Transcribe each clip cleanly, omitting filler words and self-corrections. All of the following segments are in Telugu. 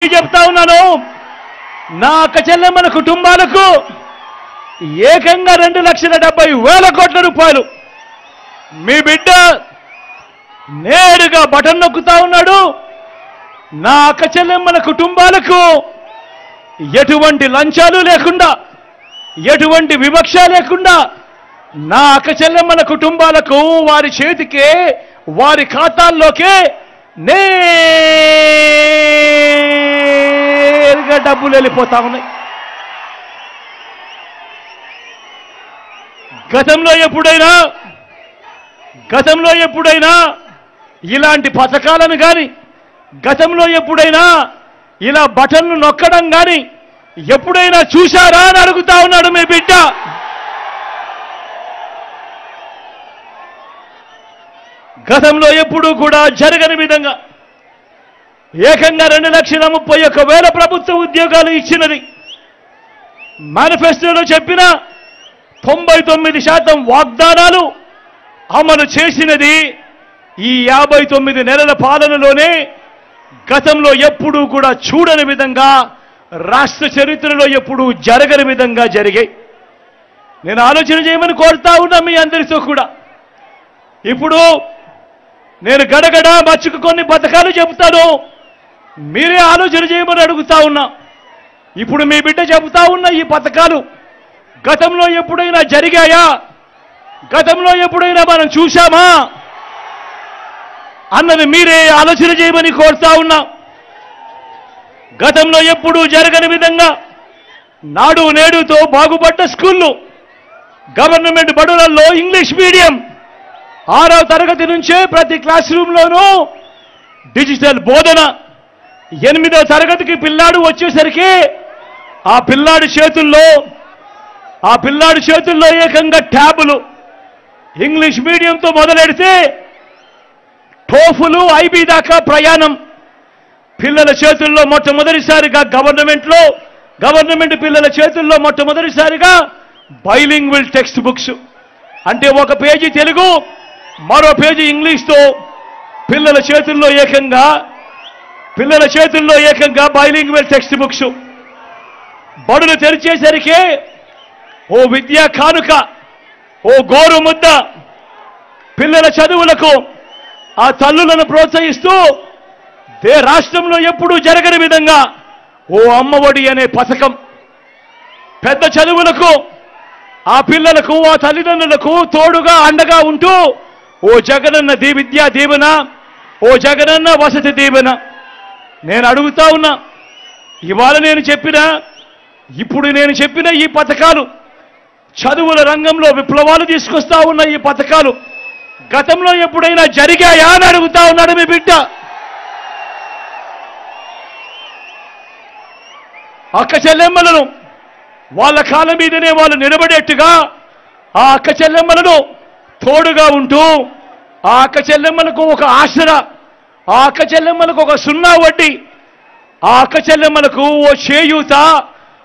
చెప్తా ఉన్నాను, నా అక్క చెల్లెమ్మల కుటుంబాలకు ఏకంగా 2,70,000 కోట్ల రూపాయలు మీ బిడ్డ నేరుగా బటన్ నొక్కుతా ఉన్నాడు. నా అక్క చెల్లెమ్మల కుటుంబాలకు ఎటువంటి లంచాలు లేకుండా, ఎటువంటి వివక్ష లేకుండా నా అక్క చెల్లెమ్మల కుటుంబాలకు వారి చేతికే, వారి ఖాతాల్లోకే నేరుగా డబ్బులు వెళ్ళిపోతా ఉన్నాయి. గతంలో ఎప్పుడైనా ఇలాంటి పథకాలను కానీ, గతంలో ఎప్పుడైనా ఇలా బటన్లు నొక్కడం కానీ ఎప్పుడైనా చూశారా అని అడుగుతా ఉన్నాడు మీ బిడ్డ. గతంలో ఎప్పుడూ కూడా జరగని విధంగా ఏకంగా 2,31,000 ప్రభుత్వ ఉద్యోగాలు ఇచ్చినది. మేనిఫెస్టోలో చెప్పిన 99% వాగ్దానాలు అమలు చేసినది ఈ 59 నెలల పాలనలోనే. గతంలో ఎప్పుడూ కూడా చూడని విధంగా, రాష్ట్ర చరిత్రలో ఎప్పుడూ జరగని విధంగా జరిగాయి. నేను ఆలోచన చేయమని కోరుతా ఉన్నా మీ అందరితో కూడా. ఇప్పుడు నేను గడగడ మచ్చుకు కొన్ని పథకాలు చెబుతాను, మీరే ఆలోచన చేయమని అడుగుతా ఉన్నా. ఇప్పుడు మీ బిడ్డ చెబుతా ఉన్న ఈ పథకాలు గతంలో ఎప్పుడైనా జరిగాయా, గతంలో ఎప్పుడైనా మనం చూశామా అన్నది మీరే ఆలోచన చేయమని కోరుతా ఉన్నా. గతంలో ఎప్పుడూ జరగని విధంగా నాడు నేడుతో బాగుపడ్డ స్కూళ్ళు, గవర్నమెంట్ బడులలో ఇంగ్లీష్ మీడియం 6వ తరగతి నుంచే ప్రతి క్లాస్ రూమ్లోనూ డిజిటల్ బోధన. 8వ తరగతికి పిల్లాడు వచ్చేసరికి ఆ పిల్లాడి చేతుల్లో ఏకంగా ట్యాబులు. ఇంగ్లీష్ మీడియంతో మొదలెడితే టోఫులు, ఐబీ దాకా ప్రయాణం. పిల్లల చేతుల్లో మొట్టమొదటిసారిగా గవర్నమెంట్ పిల్లల చేతుల్లో మొట్టమొదటిసారిగా బైలింగ్వల్ టెక్స్ట్ బుక్స్. అంటే ఒక పేజీ తెలుగు, మరో పేజీ ఇంగ్లీష్తో పిల్లల చేతుల్లో ఏకంగా బైలింగ్వల్ టెక్స్ట్ బుక్స్. బడులు తెరిచేసరికి ఓ విద్యా కానుక, ఓ గోరు ముద్ద పిల్లల చదువులకు ఆ తల్లులను ప్రోత్సహిస్తూ రాష్ట్రంలో ఎప్పుడూ జరగని విధంగా ఓ అమ్మఒడి అనే పథకం. పెద్ద చదువులకు ఆ పిల్లలకు, ఆ తల్లిదండ్రులకు తోడుగా అండగా ఉంటూ ఓ జగనన్న విద్యా దీవెన, ఓ జగనన్న వసతి దీవెన. నేను అడుగుతా ఉన్నా, ఇప్పుడు నేను చెప్పిన ఈ పథకాలు, చదువుల రంగంలో విప్లవాలు తీసుకొస్తా ఉన్న ఈ పథకాలు గతంలో ఎప్పుడైనా జరిగాయా అని అడుగుతా ఉన్నాడు మీ బిడ్డ. అక్క చెల్లెమ్మలను వాళ్ళ కాళ్ళ మీదనే వాళ్ళు నిలబడేట్టుగా ఆ అక్క చెల్లెమ్మలను తోడుగా ఉంటూ, ఆ అక్క చెల్లెమ్మలకు ఒక ఆసరా, ఆ అక్క చెల్లెమ్మలకు ఒక 0 వడ్డీ, ఆ అక్క చెల్లెమ్మలకు ఓ చేయూత,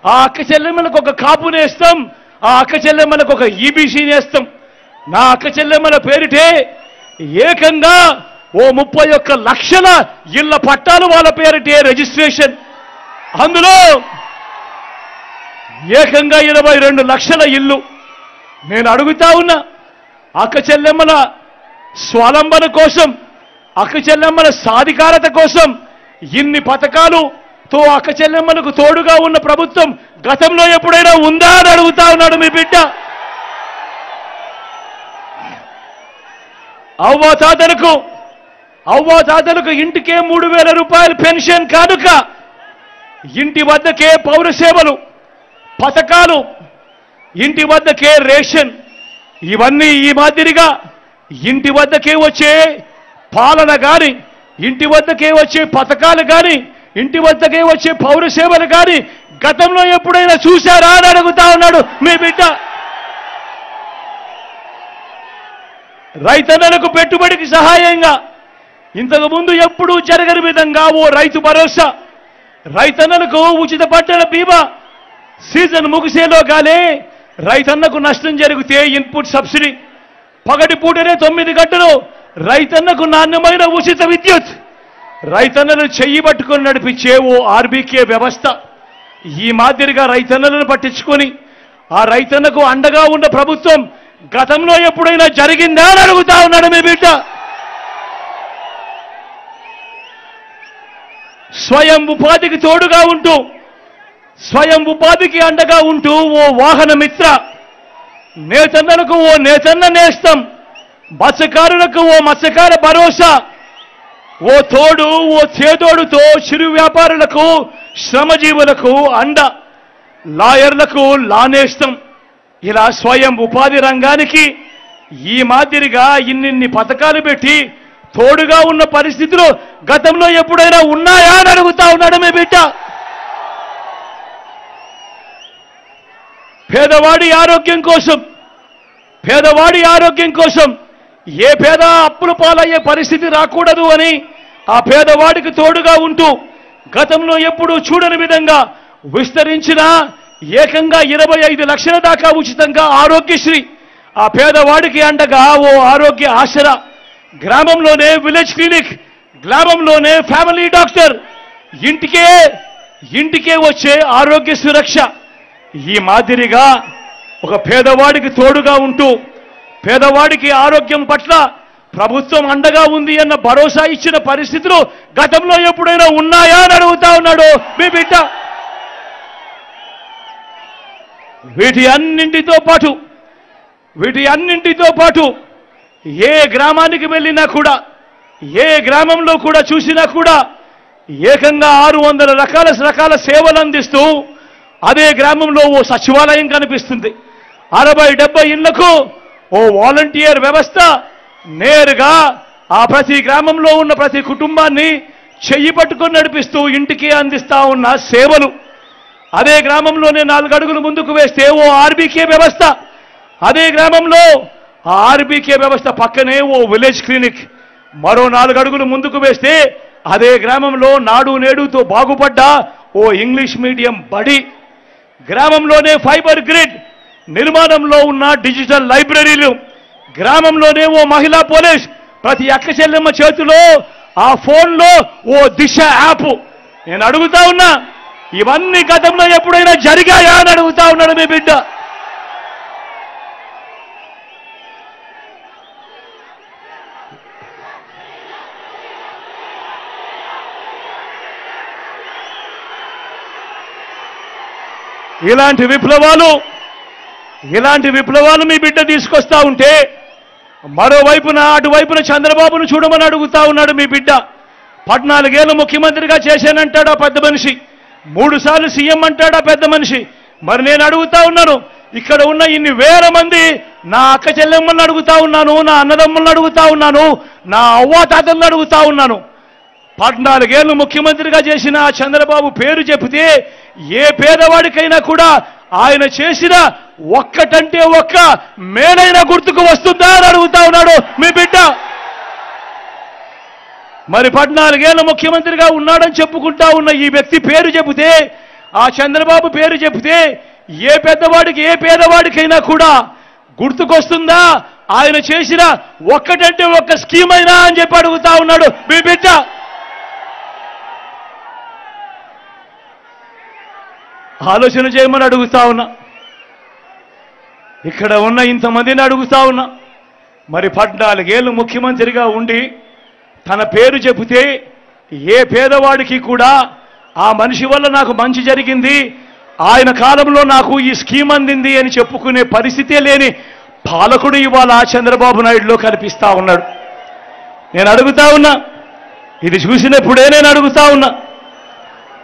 ఆ అక్క చెల్లెమ్మలకు ఒక కాపు నేస్తం, ఆ అక్క చెల్లెమ్మలకు ఒక ఈబీసీ నేస్తం. నా అక్క చెల్లెమ్మల పేరిటే ఏకంగా ఓ 31 లక్షల ఇళ్ల పట్టాలు వాళ్ళ పేరిటే రిజిస్ట్రేషన్. అందులో ఏకంగా 22 లక్షల ఇల్లు. నేను అడుగుతా ఉన్నా, అక్క చెల్లెమ్మల స్వాలంబన కోసం, అక్క చెల్లెమ్మల సాధికారత కోసం ఇన్ని పథకాలుతో అక్క చెల్లెమ్మలకు తోడుగా ఉన్న ప్రభుత్వం గతంలో ఎప్పుడైనా ఉందా అని అడుగుతా ఉన్నాడు మీ బిడ్డ. అవ్వాతాతలకు ఇంటికే 3,000 రూపాయలు పెన్షన్ కానుక, ఇంటి వద్దకే పౌర సేవలు పథకాలు, ఇంటి వద్దకే రేషన్. ఇవన్నీ ఈ మాదిరిగా ఇంటి వద్దకే వచ్చే పాలన కానీ, ఇంటి వద్దకే వచ్చే పథకాలు కానీ, ఇంటి వద్దకే వచ్చే పౌర సేవలు కానీ గతంలో ఎప్పుడైనా చూశారా అని అడుగుతా ఉన్నాడు మీ బిడ్డ. రైతన్నలకు పెట్టుబడికి సహాయంగా ఇంతకుముందు ఎప్పుడూ జరగని విధంగా ఓ రైతు భరోసా, రైతన్నలకు ఉచిత పంటల బీమా. సీజన్ ముగిసేలోగానే రైతన్నకు నష్టం జరిగితే ఇన్పుట్ సబ్సిడీ, పగటి పూటనే 9 గంటలు రైతన్నకు నాణ్యమైన ఉచిత విద్యుత్, రైతన్నలను చెయ్యి పట్టుకొని నడిపించే ఓ ఆర్బీకే వ్యవస్థ, ఈ మాదిరిగా రైతన్నలను పట్టించుకొని ఆ రైతన్నకు అండగా ఉన్న ప్రభుత్వం గతంలో ఎప్పుడైనా జరిగిందా అని అడుగుతా ఉన్నాడు మీ బిడ్డ. స్వయం ఉపాధికి తోడుగా ఉంటూ, స్వయం ఉపాధికి అండగా ఉంటూ ఓ వాహన మిత్ర, నేతన్నలకు ఓ నేతన్న నేస్తం, మత్స్యకారులకు ఓ మత్స్యకార భరోసా, ఓ తోడు ఓ చేదోడుతో చిరు వ్యాపారులకు శ్రమజీవులకు అండ, లాయర్లకు లానేస్తం. ఇలా స్వయం ఉపాధి రంగానికి ఈ మాదిరిగా ఇన్నిన్ని పథకాలు పెట్టి తోడుగా ఉన్న పరిస్థితులు గతంలో ఎప్పుడైనా ఉన్నాయా అని అడుగుతా ఉన్నాడు మీ బిడ్డ. పేదవాడి ఆరోగ్యం కోసం, పేదవాడి ఆరోగ్యం కోసం ఏ పేద అప్పుల పాలయ్యే పరిస్థితి రాకూడదు అని ఆ పేదవాడికి తోడుగా ఉంటూ గతంలో ఎప్పుడూ చూడని విధంగా విస్తరించిన ఏకంగా 25 లక్షల దాకా ఉచితంగా ఆరోగ్యశ్రీ, ఆ పేదవాడికి అండగా ఓ ఆరోగ్య ఆసరా, గ్రామంలోనే విలేజ్ క్లినిక్, గ్రామంలోనే ఫ్యామిలీ డాక్టర్, ఇంటికే వచ్చే ఆరోగ్య సురక్ష. ఈ మాదిరిగా ఒక పేదవాడికి తోడుగా ఉంటూ పేదవాడికి ఆరోగ్యం పట్ల ప్రభుత్వం అండగా ఉంది అన్న భరోసా ఇచ్చిన పరిస్థితులు గతంలో ఎప్పుడైనా ఉన్నాయా అని అడుగుతా ఉన్నాడు మీ బిడ్డ. వీటి అన్నింటితో పాటు ఏ గ్రామానికి వెళ్ళినా కూడా, ఏ గ్రామంలో కూడా చూసినా కూడా ఏకంగా 600 రకాల సేవలు అందిస్తూ అదే గ్రామంలో ఓ సచివాలయం కనిపిస్తుంది. 60-70 ఇళ్లకు ఓ వాలంటీర్ వ్యవస్థ నేరుగా ఆ ప్రతి గ్రామంలో ఉన్న ప్రతి కుటుంబాన్ని చెయ్యి పట్టుకొని నడిపిస్తూ ఇంటికి అందిస్తా ఉన్న సేవలు. అదే గ్రామంలోనే 4 అడుగులు ముందుకు వేస్తే ఓ ఆర్బీకే వ్యవస్థ, అదే గ్రామంలో ఆ ఆర్బీకే వ్యవస్థ పక్కనే ఓ విలేజ్ క్లినిక్, మరో 4 అడుగులు ముందుకు వేస్తే అదే గ్రామంలో నాడు నేడుతో బాగుపడ్డ ఓ ఇంగ్లీష్ మీడియం బడి, గ్రామంలోనే ఫైబర్ గ్రిడ్ నిర్మాణంలో ఉన్న డిజిటల్ లైబ్రరీలు, గ్రామంలోనే ఓ మహిళా పోలీస్, ప్రతి అక్క చెల్లెమ్మ చేతిలో ఆ ఫోన్లో ఓ దిశ యాప్. నేను అడుగుతా ఉన్నా, ఇవన్నీ గతంలో ఎప్పుడైనా జరిగాయా అని అడుగుతా ఉన్నాడు మీ బిడ్డ. ఇలాంటి విప్లవాలు మీ బిడ్డ తీసుకొస్తా ఉంటే మరోవైపున అటువైపున చంద్రబాబును చూడమని అడుగుతా ఉన్నాడు మీ బిడ్డ. 14 ఏళ్ళు ముఖ్యమంత్రిగా చేశానంటాడు ఆ పెద్ద మనిషి, 3 సార్లు సీఎం అంటాడు ఆ పెద్ద మనిషి. మరి నేను అడుగుతా ఉన్నాను, ఇక్కడ ఉన్న ఇన్ని వేల మంది నా అక్క చెల్లెమ్మలను అడుగుతా ఉన్నాను, నా అన్నదమ్ములను అడుగుతా ఉన్నాను, నా అవ్వాతాతలను అడుగుతా ఉన్నాను. 14 ఏళ్ళు ముఖ్యమంత్రిగా చేసిన చంద్రబాబు పేరు చెబితే ఏ పేదవాడికైనా కూడా ఆయన చేసిన ఒక్కటంటే ఒక్క మేలైన గుర్తుకు వస్తుందా అని అడుగుతా ఉన్నాడు మీ బిడ్డ. మరి 14 ఏళ్ళు ముఖ్యమంత్రిగా ఉన్నాడని చెప్పుకుంటా ఉన్న ఈ వ్యక్తి పేరు చెబితే, ఆ చంద్రబాబు పేరు చెబితే ఏ పెద్దవాడికి ఏ పేదవాడికైనా కూడా గుర్తుకొస్తుందా ఆయన చేసిన ఒక్కటంటే ఒక్క స్కీమ్ అయినా అని చెప్పి అడుగుతా ఉన్నాడు మీ బిడ్డ. ఆలోచన చేయమని అడుగుతా ఉన్నా, ఇక్కడ ఉన్న ఇంతమందిని అడుగుతా ఉన్నా. మరి 14 ఏళ్ళు ముఖ్యమంత్రిగా ఉండి తన పేరు చెబితే ఏ పేదవాడికి కూడా ఆ మనిషి వల్ల నాకు మంచి జరిగింది, ఆయన కాలంలో నాకు ఈ స్కీమ్ అందింది అని చెప్పుకునే పరిస్థితే లేని పాలకుడు ఇవాళ చంద్రబాబు నాయుడులో కనిపిస్తా ఉన్నాడు. నేను అడుగుతా ఉన్నా, ఇది చూసినప్పుడే నేను అడుగుతా ఉన్నా,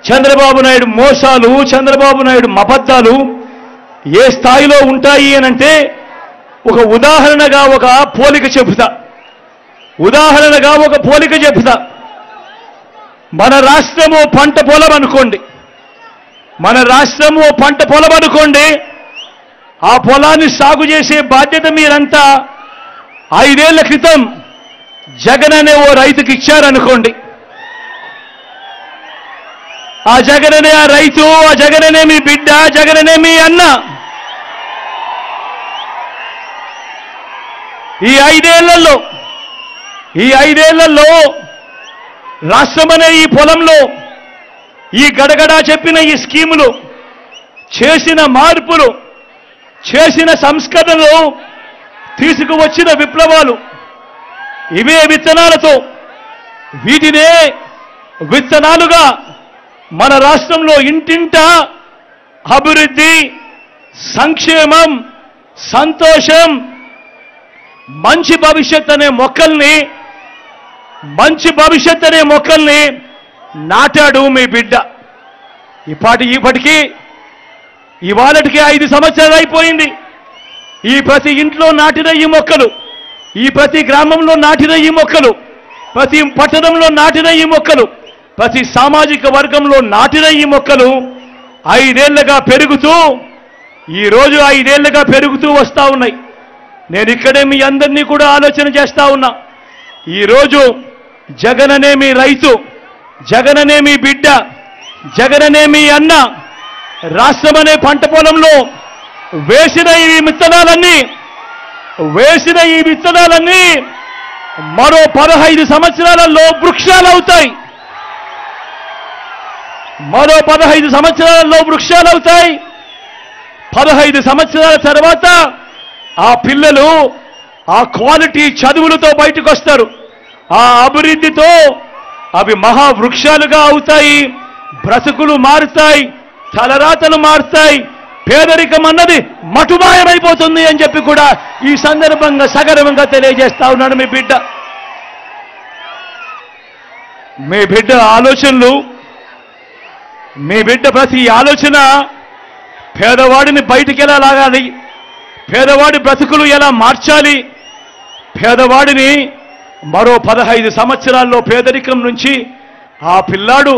చంద్రబాబు నాయుడు మోసాలు, చంద్రబాబు నాయుడు అబద్ధాలు ఏ స్థాయిలో ఉంటాయి అనంటే ఒక ఉదాహరణగా ఒక పోలిక చెబుతా. మన రాష్ట్రము పంట పొలం అనుకోండి, ఆ పొలాన్ని సాగు చేసే బాధ్యత మీరంతా 5 ఏళ్ల క్రితం జగన్ అనే ఓ రైతుకి ఇచ్చారనుకోండి. ఆ జగననే ఆ రైతు, ఆ జగననే మీ బిడ్డ, జగననే మీ అన్న. ఈ ఐదేళ్లలో రాష్ట్రమనే ఈ పొలంలో ఈ గడగడా చెప్పిన ఈ స్కీములు, చేసిన మార్పులు, చేసిన సంస్కరణలు, తీసుకువచ్చిన విప్లవాలు, ఇవే విత్తనాలతో, వీటినే విత్తనాలుగా మన రాష్ట్రంలో ఇంటింటా అభివృద్ధి, సంక్షేమం, సంతోషం, మంచి భవిష్యత్ అనే మొక్కల్ని నాటాడు మీ బిడ్డ. ఇప్పటికీ ఇవాళటికి 5 సంవత్సరాలు అయిపోయింది. ఈ ప్రతి ఇంట్లో నాటిన ఈ మొక్కలు, ఈ ప్రతి గ్రామంలో నాటిన ఈ మొక్కలు, ప్రతి పట్టణంలో నాటిన ఈ మొక్కలు, ప్రతి సామాజిక వర్గంలో నాటిన ఈ మొక్కలు 5 ఏళ్లుగా పెరుగుతూ, ఈరోజు 5 ఏళ్లుగా పెరుగుతూ వస్తూ ఉన్నాయి. నేను ఇక్కడే మీ అందరినీ కూడా ఆలోచన చేస్తా ఉన్నా. ఈరోజు జగననే మీ రైతు, జగననే మీ బిడ్డ, జగననే మీ అన్న రాష్ట్రమనే పంట పొలంలో వేసిన ఈ విత్తనాలన్నీ మరో 15 సంవత్సరాలలో వృక్షాలవుతాయి. మరో 15 సంవత్సరాలలో వృక్షాలవుతాయి. 15 సంవత్సరాల తర్వాత ఆ పిల్లలు ఆ క్వాలిటీ చదువులతో బయటకు వస్తారు. ఆ అభివృద్ధితో అవి మహావృక్షాలుగా అవుతాయి. బ్రతుకులు మారుతాయి, తలరాతలు మారుతాయి, పేదరికం అన్నది మటుమాయమైపోతుంది అని చెప్పి కూడా ఈ సందర్భంగా సగర్వంగా తెలియజేస్తా ఉన్నాడు మీ బిడ్డ ఆలోచనలు, మీ బిడ్డ ప్రతి ఆలోచన పేదవాడిని బయటికి ఎలా లాగాలి, పేదవాడి బ్రతుకులు ఎలా మార్చాలి, పేదవాడిని మరో 15 సంవత్సరాల్లో పేదరికం నుంచి ఆ పిల్లాడు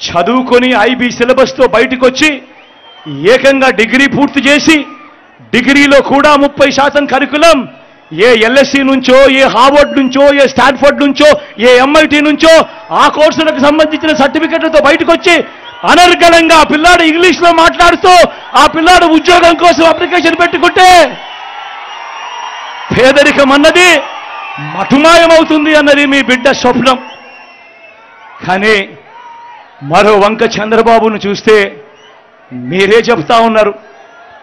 చదువుకొని ఐబీ సిలబస్తో బయటకు వచ్చి ఏకంగా డిగ్రీ పూర్తి చేసి, డిగ్రీలో కూడా 30% కరికులం ఏ ఎల్ఎస్సి నుంచో, ఏ హార్వర్డ్ నుంచో, ఏ స్టాన్ఫర్డ్ నుంచో, ఏ ఎంఐటి నుంచో ఆ కోర్సులకు సంబంధించిన సర్టిఫికెట్లతో బయటకు వచ్చి అనర్గళంగా ఆ పిల్లాడు ఇంగ్లీష్లో మాట్లాడుతూ ఆ పిల్లాడు ఉద్యోగం కోసం అప్లికేషన్ పెట్టుకుంటే పేదరికం అన్నది మటుమాయమవుతుంది అన్నది మీ బిడ్డ స్వప్నం. కానీ మరో వంక చంద్రబాబును చూస్తే మీరే చెప్తా ఉన్నారు.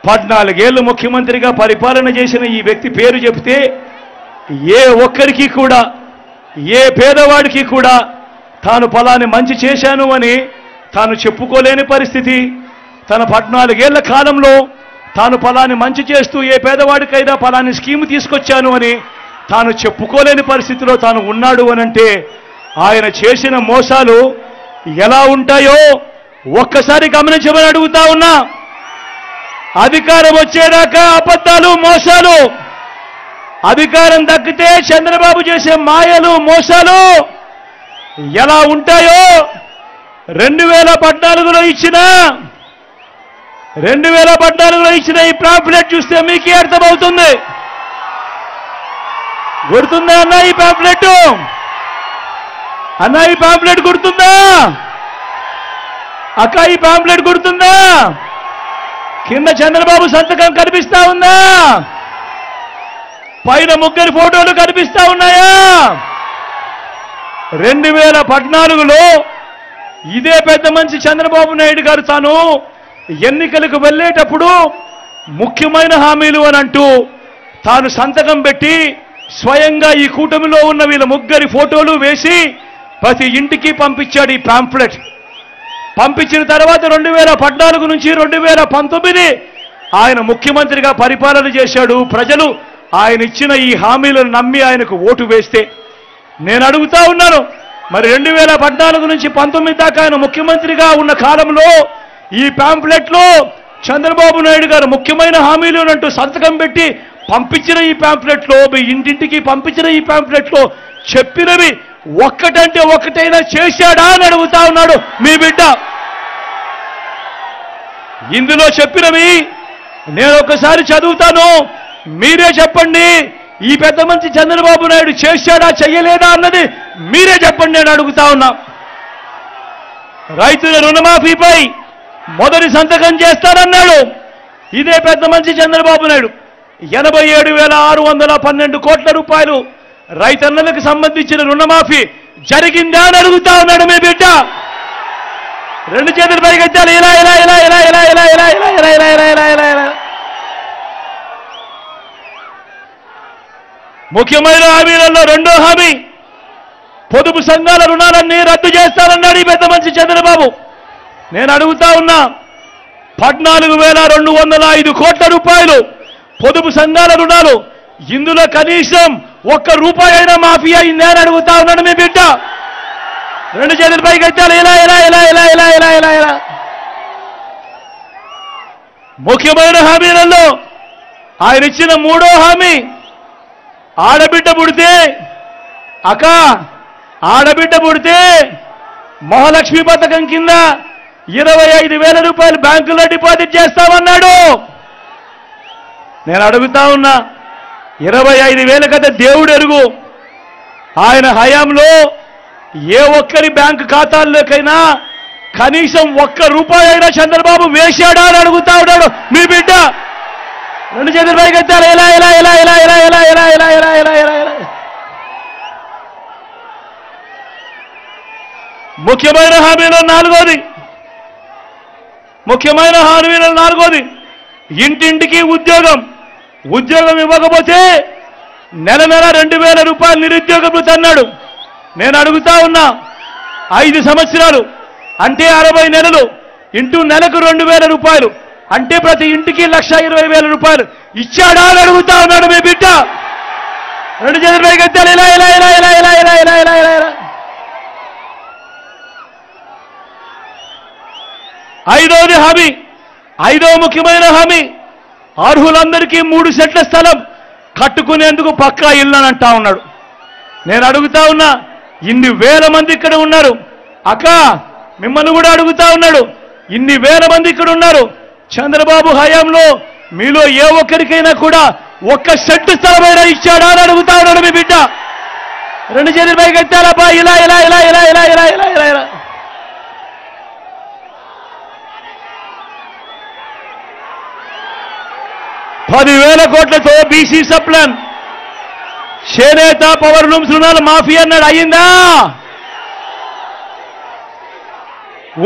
14 ఏళ్ళు ముఖ్యమంత్రిగా పరిపాలన చేసిన ఈ వ్యక్తి పేరు చెప్తే ఏ ఒక్కరికి కూడా, ఏ పేదవాడికి కూడా తాను ఫలాని మంచి చేశాను అని తాను చెప్పుకోలేని పరిస్థితి. తన 14 ఏళ్ల కాలంలో తాను ఫలాని మంచి చేస్తూ ఏ పేదవాడికైనా ఫలాని స్కీమ్ తీసుకొచ్చాను అని తాను చెప్పుకోలేని పరిస్థితిలో తాను ఉన్నాడు అనంటే ఆయన చేసిన మోసాలు ఎలా ఉంటాయో ఒక్కసారి గమనించమని అడుగుతా ఉన్నా. అధికారం వచ్చేదాకా అబద్ధాలు, మోసాలు, అధికారం దక్కితే చంద్రబాబు చేసే మాయలు, మోసాలు ఎలా ఉంటాయో 2014లో ఇచ్చిన ఈ పాంఫ్లెట్ చూస్తే మీకే అర్థమవుతుంది. గుర్తుందా అన్న ఈ పాంఫ్లెట్? అన్న ఈ పాంఫ్లెట్ గుర్తుందా? అక్క ఈ పాంఫ్లెట్ గుర్తుందా? కింద చంద్రబాబు సంతకం కనిపిస్తా ఉందా? పైన ముగ్గురి ఫోటోలు కనిపిస్తా ఉన్నాయా? 2014లో ఇదే పెద్ద మనిషి చంద్రబాబు నాయుడు గారు తాను ఎన్నికలకు వెళ్ళేటప్పుడు ముఖ్యమైన హామీలు అని అంటూ తాను సంతకం పెట్టి స్వయంగా ఈ కూటమిలో ఉన్న వీళ్ళ ముగ్గురి ఫోటోలు వేసి ప్రతి ఇంటికి పంపించాడు ఈ పాంఫ్లెట్. పంపించిన తర్వాత 2014 నుంచి 2019 ఆయన ముఖ్యమంత్రిగా పరిపాలన చేశాడు. ప్రజలు ఆయన ఇచ్చిన ఈ హామీలను నమ్మి ఆయనకు ఓటు వేస్తే నేను అడుగుతా ఉన్నాను, మరి 2014 నుంచి 19 దాకా ఆయన ముఖ్యమంత్రిగా ఉన్న కాలంలో ఈ పాంఫ్లెట్లో చంద్రబాబు నాయుడు గారు ముఖ్యమైన హామీలు అంటూ సంతకం పెట్టి పంపించిన ఈ పాంఫ్లెట్లో, మీ ఇంటింటికి పంపించిన ఈ పాంఫ్లెట్లో చెప్పినవి ఒక్కటంటే ఒక్కటైనా చేశాడా అని అడుగుతా ఉన్నాడు మీ బిడ్డ. ఇందులో చెప్పినవి నేను ఒకసారి చదువుతాను, మీరే చెప్పండి. ఈ పెద్ద మంచి చంద్రబాబు నాయుడు చేశాడా చెయ్యలేదా అన్నది మీరే చెప్పండి నేను అడుగుతా ఉన్నా. రైతుల రుణమాఫీపై మొదటి సంతకం చేస్తానన్నాడు ఇదే పెద్ద మంచి చంద్రబాబు నాయుడు. 87,612 కోట్ల రూపాయలు రైతన్నలకు సంబంధించిన రుణమాఫీ జరిగిందా అని అడుగుతా ఉన్నాడు మీ బిడ్డ. రెండు చేతులు పైకెత్తాలి. ఇలా ఇలా ఇలా ఇలా ఇలా ఇలా ఇలా ఇలా ఇలా ఇలా ఇలా ఇలా ఇలా ఇలా. ముఖ్యమైన హామీలలో రెండో హామీ, పొదుపు సంఘాల రుణాలన్నీ రద్దు చేస్తానన్నాడు ఈ పెద్ద మనిషి చంద్రబాబు. నేను అడుగుతా ఉన్నా, 14,205 కోట్ల రూపాయలు పొదుపు సంఘాల రుణాలు, ఇందులో కనీసం ₹1 అయినా మాఫీ అయిందే అని అడుగుతా ఉన్నాడు మీ బిడ్డ. రెండు చేతుల పైకి ఎత్తాలి. ఇలా ఇలా ఇలా ఇలా ఇలా ఇలా ఇలా ఇలా. ముఖ్యమైన హామీలలో ఆయన ఇచ్చిన మూడో హామీ, ఆడబిడ్డ పుడితే ఆడబిడ్డ పుడితే మహాలక్ష్మి పథకం కింద 25,000 రూపాయలు బ్యాంకులో డిపాజిట్ చేస్తామన్నాడు. నేను అడుగుతా ఉన్నా, 25,000 కదా దేవుడు ఎరుగు. ఆయన హయాంలో ఏ ఒక్కరి బ్యాంకు ఖాతాల్లోకైనా కనీసం ₹1 అయినా చంద్రబాబు వేశాడా అని అడుగుతా ఉన్నాడు మీ బిడ్డ. రెండు చేతుల పైకి ఎత్తాలి. ఇలా ఇలా ఇలా ఇలా ఇలా ఇలా ఇలా ఇలా ఇలా ఇలా ఇలా ఇలా. ముఖ్యమైన హామీలో నాలుగోది, ఇంటింటికి ఉద్యోగం ఇవ్వకపోతే నెల 2,000 రూపాయలు నిరుద్యోగ భృతి అన్నాడు. నేను అడుగుతా ఉన్నా, 5 సంవత్సరాలు అంటే 60 నెలలు ఇంటూ నెలకు 2,000 రూపాయలు అంటే ప్రతి ఇంటికి 1,20,000 రూపాయలు ఇచ్చాడా అని అడుగుతా ఉన్నాడు మీ బిడ్డ. రెండు చేతుల పైకి ఎత్తాలి. ఇలా ఇలా ఇలా ఇలా ఇలా ఇలా ఇలా ఇలా ఇలా ఇలా. ఐదో ముఖ్యమైన హామీ, అర్హులందరికీ 3 సెంట్ల స్థలం కట్టుకునేందుకు పక్కా ఇల్లు అని అంటా ఉన్నాడు. నేను అడుగుతా ఉన్నా, ఇన్ని వేల మంది ఇక్కడ ఉన్నారు. అక్క మిమ్మల్ని కూడా అడుగుతా ఉన్నాడు, ఇన్ని వేల మంది ఇక్కడ ఉన్నారు. చంద్రబాబు హయాంలో మీలో ఏ ఒక్కరికైనా కూడా 1 సెంటు స్థలమైనా ఇచ్చాడా అని అడుగుతా ఉన్నాడు మీ బిడ్డ. రెండు చేతుల పైకి ఎత్తాలబ్బా. ఇలా ఇలా ఇలా ఇలా ఇలా ఇలా ఇలా ఇలా ఇలా. ₹10,000 కోట్లతో బీసీ సప్లాన్, చేనేత పవర్ లూమ్స్ రుణాలు మాఫీ అన్నాడు. అయ్యిందా?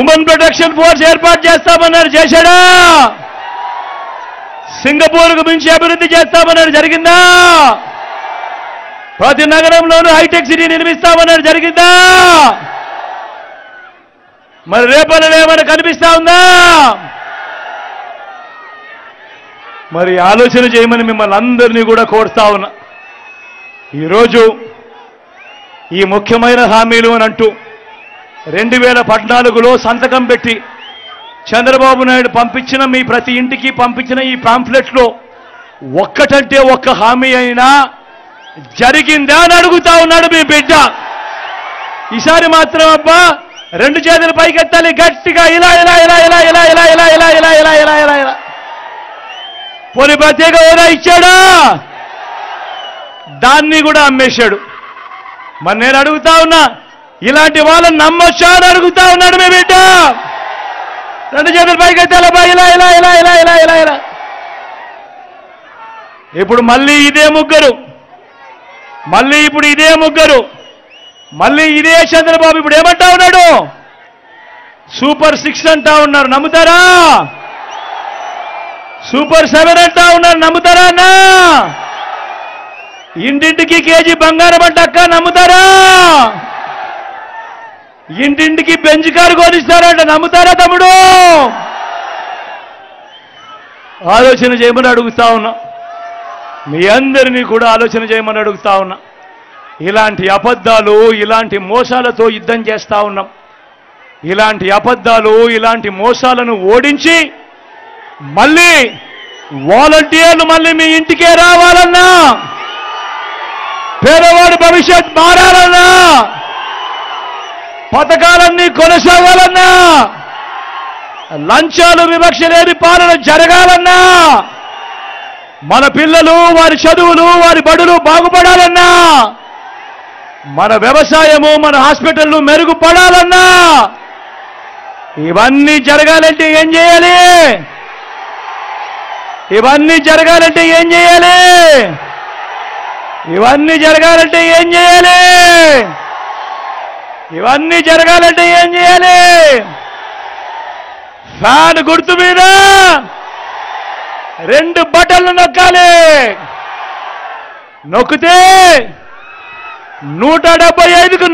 ఉమెన్ ప్రొటెక్షన్ ఫోర్స్ ఏర్పాటు చేస్తామన్నారు. చేశాడా? సింగపూర్కు మించి అభివృద్ధి చేస్తామన్నారు. జరిగిందా? ప్రతి నగరంలోనూ హైటెక్ సిటీ నిర్మిస్తామన్నారు. జరిగిందా? మరి రేపటి ఏమైనా కనిపిస్తా ఉందా? మరి ఆలోచన చేయమని మిమ్మల్ని అందరినీ కూడా కోరుతా ఉన్నా. ఈరోజు ఈ ముఖ్యమైన హామీలు అని అంటూ 2014లో సంతకం పెట్టి చంద్రబాబు నాయుడు పంపించిన మీ ప్రతి ఇంటికి పంపించిన ఈ పాంఫ్లెట్లో ఒక్కటంటే ఒక్క హామీ అయినా జరిగిందా అని అడుగుతా ఉన్నాడు మీ బిడ్డ. ఈసారి మాత్రం అబ్బా రెండు చేతులు పైకెత్తాలి గట్టిగా. ఇలా ఇలా ఇలా ఇలా ఇలా ఇలా ఇలా ఇలా ఇలా ఇలా ఇలా ఇలా ఇలా. పోనీ ప్రత్యేక హోదా ఇచ్చాడా? దాన్ని కూడా అమ్మేశాడు. మరి నేను అడుగుతా ఉన్నా, ఇలాంటి వాళ్ళని నమ్మొచ్చా అని అడుగుతా ఉన్నాడు మీ బిడ్డ. రెండు చేతులు పైకెత్తాలబ్బా. ఇలా ఇలా ఇలా ఇలా ఇలా ఇలా ఇలా. ఇప్పుడు మళ్ళీ ఇదే ముగ్గురు, మళ్ళీ ఇదే చంద్రబాబు ఇప్పుడు ఏమంటా ఉన్నాడు? సూపర్ 6 అంటా ఉన్నారు. నమ్ముతారా? సూపర్ 7 అంటా ఉన్నారు. నమ్ముతారా అన్నా? ఇంటింటికి కేజీ బంగారం అంట అక్క. నమ్ముతారా? ఇంటింటికి బెంచ్ కారు కొనిస్తారంట. నమ్ముతారా తమ్ముడు? ఆలోచన చేయమని అడుగుతా ఉన్నా. మీ అందరినీ కూడా ఆలోచన చేయమని అడుగుతా ఉన్నా. ఇలాంటి అబద్ధాలు, ఇలాంటి మోసాలతో యుద్ధం చేస్తా ఉన్నాం. ఇలాంటి అబద్ధాలు, ఇలాంటి మోసాలను ఓడించి మళ్ళీ వాలంటీర్లు మళ్ళీ మీ ఇంటికే రావాలన్నా, పేదవాడి భవిష్యత్ మారాలన్నా, పథకాలన్నీ కొనసాగాలన్నా, లంచాలు వివక్ష లేని పాలన జరగాలన్నా, మన పిల్లలు వారి చదువులు వారి బడులు బాగుపడాలన్నా, మన వ్యవసాయము మన హాస్పిటళ్లు మెరుగుపడాలన్నా, ఇవన్నీ జరగాలంటే ఏం చేయాలి? ఇవన్నీ జరగాలంటే ఏం చేయాలి? ఇవన్నీ జరగాలంటే ఏం చేయాలి? ఇవన్నీ జరగాలంటే ఏం చేయాలి? ఫ్యాన్ గుర్తు మీద 2 బటన్లు నొక్కాలి. నొక్కితే 175కు